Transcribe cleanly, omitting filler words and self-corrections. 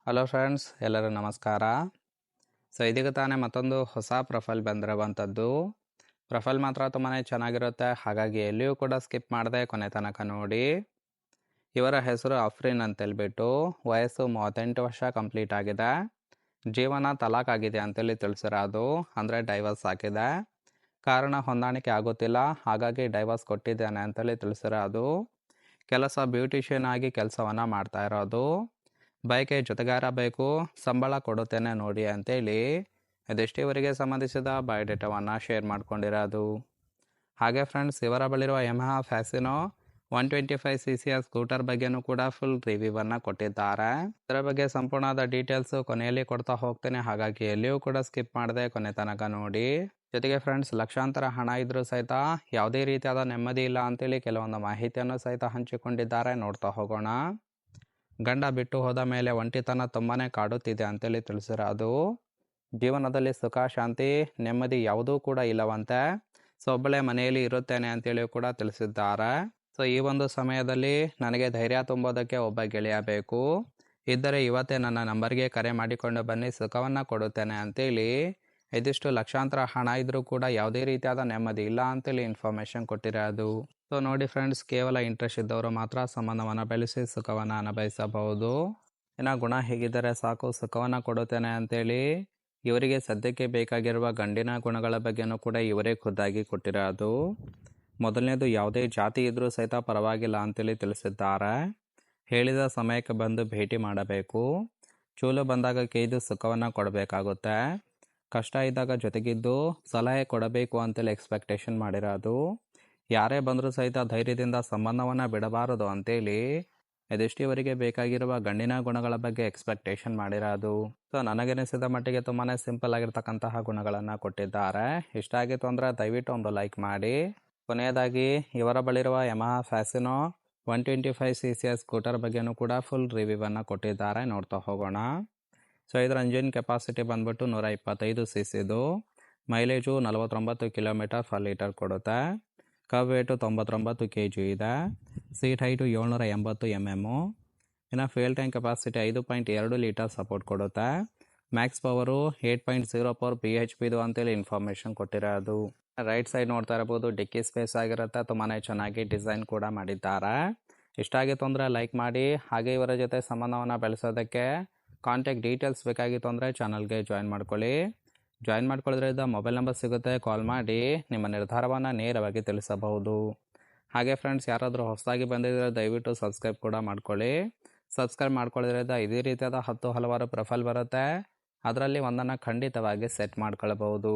Hello friends, ಎಲ್ಲರೂ ನಮಸ್ಕಾರ. ಇದೀಗ ತಾನೇ ಮತ್ತೊಂದು ಹೊಸ ಪ್ರೊಫೈಲ್ ಬಂದಿರುವಂಥದ್ದು. ಪ್ರೊಫೈಲ್ ಮಾತ್ರ ತುಂಬಾ ಚೆನ್ನಾಗಿರುತ್ತೆ, ಹಾಗಾಗಿ ಎಲ್ಲಿಯೂ ಕೂಡ ಸ್ಕಿಪ್ ಮಾಡದೆ ಕೊನೆ ತನಕ ನೋಡಿ. ಇವರ ಹೆಸರು ಅಫ್ರೀನ್ ಅಂತೇಳ್ಬಿಟ್ಟು, ವಯಸ್ಸು 38 ವರ್ಷ ಕಂಪ್ಲೀಟ್ ಆಗಿದೆ. ಜೀವನ ತಲಾಕ್ ಆಗಿದೆ ಅಂತೇಳಿ ತಿಳಿಸಿರೋದು, ಅಂದರೆ ಡೈವರ್ಸ್ ಆಗಿದೆ. ಕಾರಣ ಹೊಂದಾಣಿಕೆ ಆಗುತ್ತಿಲ್ಲ, ಹಾಗಾಗಿ ಡೈವರ್ಸ್ ಕೊಟ್ಟಿದ್ದೇನೆ ಅಂತೇಳಿ ತಿಳಿಸಿರೋದು. ಕೆಲಸ ಬ್ಯೂಟಿಷಿಯನ್ ಆಗಿ ಕೆಲಸವನ್ನು ಮಾಡ್ತಾ ಇರೋದು. ಬೈಕೆ ಜೊತೆಗಾರ ಬೇಕು, ಸಂಬಳ ಕೊಡುತ್ತೇನೆ ನೋಡಿ ಅಂತೇಳಿ ಇದೆಷ್ಟು ಇವರಿಗೆ ಸಂಬಂಧಿಸಿದ ಬಯೋಡೇಟಾವನ್ನು ಶೇರ್ ಮಾಡ್ಕೊಂಡಿರೋದು. ಹಾಗೆ ಫ್ರೆಂಡ್ಸ್, ಇವರ ಬಳಿರುವ ಯಮಹಾ ಫ್ಯಾಸಿನೋ 125cc ಸ್ಕೂಟರ್ ಬಗ್ಗೆನೂ ಕೂಡ ಫುಲ್ ರಿವ್ಯೂವನ್ನು ಕೊಟ್ಟಿದ್ದಾರೆ. ಇದರ ಬಗ್ಗೆ ಸಂಪೂರ್ಣವಾದ ಡೀಟೇಲ್ಸು ಕೊನೆಯಲ್ಲಿ ಕೊಡ್ತಾ ಹೋಗ್ತೇನೆ, ಹಾಗಾಗಿ ಎಲ್ಲಿಯೂ ಕೂಡ ಸ್ಕಿಪ್ ಮಾಡದೆ ಕೊನೆ ತನಕ ನೋಡಿ. ಜೊತೆಗೆ ಫ್ರೆಂಡ್ಸ್, ಲಕ್ಷಾಂತರ ಹಣ ಇದ್ರೂ ಸಹಿತ ಯಾವುದೇ ರೀತಿಯಾದ ನೆಮ್ಮದಿ ಇಲ್ಲ ಅಂತೇಳಿ ಕೆಲವೊಂದು ಮಾಹಿತಿಯನ್ನು ಸಹಿತ ಹಂಚಿಕೊಂಡಿದ್ದಾರೆ. ನೋಡ್ತಾ ಹೋಗೋಣ. ಗಂಡ ಬಿಟ್ಟು ಹೋದ ಮೇಲೆ ಒಂಟಿತನ ತುಂಬಾ ಕಾಡುತ್ತಿದೆ ಅಂತೇಳಿ ತಿಳಿಸಿರೋದು. ಜೀವನದಲ್ಲಿ ಸುಖ ಶಾಂತಿ ನೆಮ್ಮದಿ ಯಾವುದೂ ಕೂಡ ಇಲ್ಲವಂತೆ. ಒಬ್ಬಳೇ ಮನೆಯಲ್ಲಿ ಇರುತ್ತೇನೆ ಅಂತೇಳಿ ಕೂಡ ತಿಳಿಸಿದ್ದಾರೆ. ಈ ಒಂದು ಸಮಯದಲ್ಲಿ ನನಗೆ ಧೈರ್ಯ ತುಂಬೋದಕ್ಕೆ ಒಬ್ಬ ಗೆಳೆಯ ಬೇಕು, ಇದ್ದರೆ ಇವತ್ತೇ ನನ್ನ ನಂಬರ್ಗೆ ಕರೆ ಮಾಡಿಕೊಂಡು ಬನ್ನಿ, ಸುಖವನ್ನು ಕೊಡುತ್ತೇನೆ ಅಂತೇಳಿ ಇದಿಷ್ಟು ಲಕ್ಷಾಂತರ ಹಣ ಇದ್ರೂ ಕೂಡ ಯಾವುದೇ ರೀತಿಯಾದ ನೆಮ್ಮದಿ ಇಲ್ಲ ಅಂತೇಳಿ ಇನ್ಫಾರ್ಮೇಶನ್ ಕೊಟ್ಟಿರೋದು. ನೋಡಿ ಫ್ರೆಂಡ್ಸ್, ಕೇವಲ ಇಂಟ್ರೆಸ್ಟ್ ಇದ್ದವರು ಮಾತ್ರ ಸಂಬಂಧವನ್ನು ಬೆಳೆಸಿ ಸುಖವನ್ನು ಅನುಭವಿಸಬಹುದು. ಇನ್ನು ಗುಣ ಹೇಗಿದ್ದರೆ ಸಾಕು, ಸುಖವನ್ನು ಕೊಡುತ್ತೇನೆ ಅಂತೇಳಿ ಇವರಿಗೆ ಸದ್ಯಕ್ಕೆ ಬೇಕಾಗಿರುವ ಗಂಡಿನ ಗುಣಗಳ ಬಗ್ಗೆನೂ ಕೂಡ ಇವರೇ ಖುದ್ದಾಗಿ ಕೊಟ್ಟಿರೋದು. ಮೊದಲನೇದು, ಯಾವುದೇ ಜಾತಿ ಇದ್ರೂ ಸಹಿತ ಪರವಾಗಿಲ್ಲ ಅಂತೇಳಿ ತಿಳಿಸಿದ್ದಾರೆ. ಹೇಳಿದ ಸಮಯಕ್ಕೆ ಬಂದು ಭೇಟಿ ಮಾಡಬೇಕು. ಚೂಲು ಬಂದಾಗ ಕೇಯ್ದು ಸುಖವನ್ನು ಕೊಡಬೇಕಾಗುತ್ತೆ. ಕಷ್ಟ ಇದ್ದಾಗ ಜೊತೆಗಿದ್ದು ಸಲಹೆ ಕೊಡಬೇಕು ಅಂತೇಳಿ ಎಕ್ಸ್ಪೆಕ್ಟೇಷನ್ ಮಾಡಿರೋದು. ಯಾರೇ ಬಂದರೂ ಸಹಿತ ಧೈರ್ಯದಿಂದ ಸಂಬಂಧವನ್ನು ಬಿಡಬಾರದು ಅಂತೇಳಿ ಇದೆಷ್ಟು ಇವರಿಗೆ ಬೇಕಾಗಿರುವ ಗಂಡಿನ ಗುಣಗಳ ಬಗ್ಗೆ ಎಕ್ಸ್ಪೆಕ್ಟೇಷನ್ ಮಾಡಿರೋದು. ನನಗನಿಸಿದ ಮಟ್ಟಿಗೆ ತುಂಬಾ ಸಿಂಪಲ್ ಆಗಿರ್ತಕ್ಕಂತಹ ಗುಣಗಳನ್ನು ಕೊಟ್ಟಿದ್ದಾರೆ. ಇಷ್ಟ ಆಗಿತ್ತು ಅಂದರೆ ದಯವಿಟ್ಟು ಒಂದು ಲೈಕ್ ಮಾಡಿ. ಕೊನೆಯದಾಗಿ, ಇವರ ಬಳಿರುವ ಯಮಹಾ ಫ್ಯಾಸಿನೋ 125cc ಸ್ಕೂಟರ್ ಬಗ್ಗೆನೂ ಕೂಡ ಫುಲ್ ರಿವ್ಯೂವನ್ನು ಕೊಟ್ಟಿದ್ದಾರೆ. ನೋಡ್ತಾ ಹೋಗೋಣ. ಇದರ ಇಂಜಿನ್ ಕೆಪಾಸಿಟಿ ಬಂದ್ಬಿಟ್ಟು 125cc. ಮೈಲೇಜು 49 km/ಲೀಟರ್ ಕೊಡುತ್ತೆ. ಕವ್ ವೇಟು 99 kg ಇದೆ. Seat height 780 mm. ಇನ್ನು fuel tank capacity 5.2 litre support ಕೊಡುತ್ತೆ. ಮ್ಯಾಕ್ಸ್ ಪವರು 8.04 bhp ಅಂತೇಳಿ ಇನ್ಫಾರ್ಮೇಷನ್ ಕೊಟ್ಟಿರೋದು. ರೈಟ್ ಸೈಡ್ ನೋಡ್ತಾ ಇರಬಹುದು, ಡಿಕ್ಕಿ ಸ್ಪೇಸ್ ಆಗಿರುತ್ತೆ. ತುಂಬಾ ಚೆನ್ನಾಗಿ ಡಿಸೈನ್ ಕೂಡ ಮಾಡಿದ್ದಾರೆ. ಇಷ್ಟ ಆಗಿತ್ತು ಅಂದರೆ ಲೈಕ್ ಮಾಡಿ. ಹಾಗೆ ಇವರ ಜೊತೆ ಸಂಬಂಧವನ್ನು ಬೆಳೆಸೋದಕ್ಕೆ ಕಾಂಟ್ಯಾಕ್ಟ್ ಡೀಟೇಲ್ಸ್ ಬೇಕಾಗಿತ್ತು ಅಂದರೆ ಚಾನಲ್ಗೆ ಜಾಯಿನ್ ಮಾಡ್ಕೊಳ್ಳಿ. ಜಾಯಿನ್ ಮಾಡ್ಕೊಳ್ಳೋದ್ರಿಂದ ಮೊಬೈಲ್ ನಂಬರ್ ಸಿಗುತ್ತೆ, ಕಾಲ್ ಮಾಡಿ ನಿಮ್ಮ ನಿರ್ಧಾರವನ್ನು ನೇರವಾಗಿ ತಿಳಿಸಬಹುದು. ಹಾಗೆ ಫ್ರೆಂಡ್ಸ್, ಯಾರಾದರೂ ಹೊಸದಾಗಿ ಬಂದಿದ್ದರೆ ದಯವಿಟ್ಟು ಸಬ್ಸ್ಕ್ರೈಬ್ ಕೂಡ ಮಾಡ್ಕೊಳ್ಳಿ. ಸಬ್ಸ್ಕ್ರೈಬ್ ಮಾಡ್ಕೊಳ್ಳೋದ್ರಿಂದ ಇದೇ ರೀತಿಯಾದ ಹಲವಾರು ಪ್ರೊಫೈಲ್ ಬರುತ್ತೆ, ಅದರಲ್ಲಿ ಒಂದನ್ನು ಖಂಡಿತವಾಗಿ ಸೆಟ್ ಮಾಡ್ಕೊಳ್ಬಹುದು.